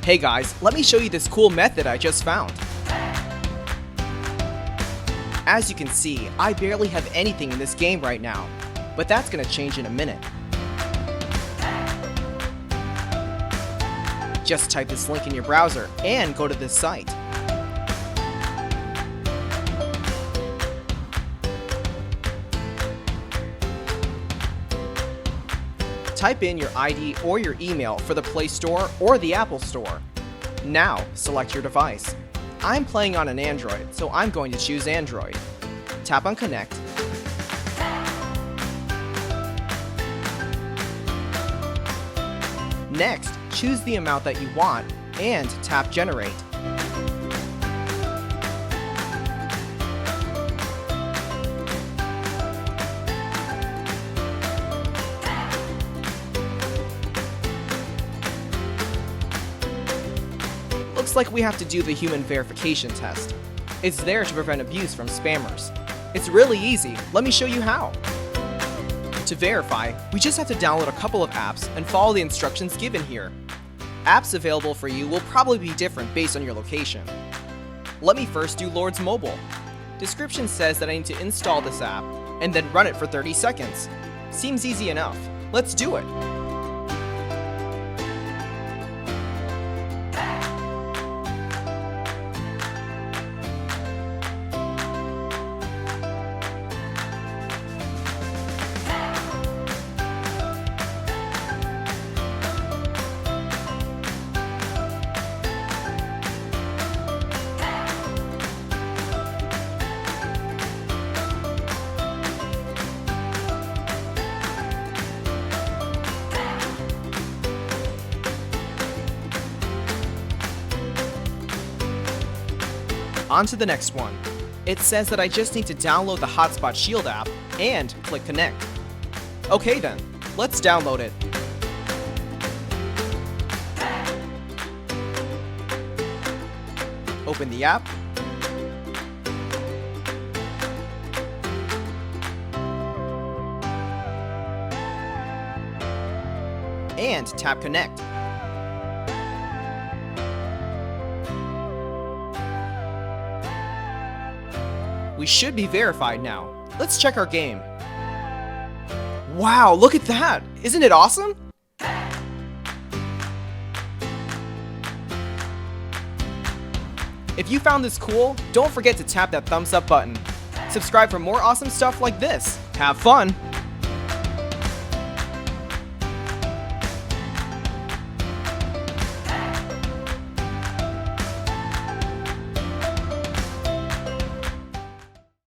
Hey guys, let me show you this cool method I just found. As you can see, I barely have anything in this game right now, but that's gonna change in a minute. Just type this link in your browser and go to this site. Type in your ID or your email for the Play Store or the Apple Store. Now, select your device. I'm playing on an Android, so I'm going to choose Android. Tap on Connect. Next, choose the amount that you want and tap Generate. Looks like we have to do the human verification test. It's there to prevent abuse from spammers. It's really easy. Let me show you how. To verify, we just have to download a couple of apps and follow the instructions given here. Apps available for you will probably be different based on your location. Let me first do Lord's Mobile. Description says that I need to install this app and then run it for 30 seconds. Seems easy enough. Let's do it. On to the next one. It says that I just need to download the Hotspot Shield app and click Connect. Okay then, let's download it. Open the app. And tap Connect. We should be verified now. Let's check our game. Wow, look at that! Isn't it awesome? If you found this cool, don't forget to tap that thumbs up button. Subscribe for more awesome stuff like this. Have fun!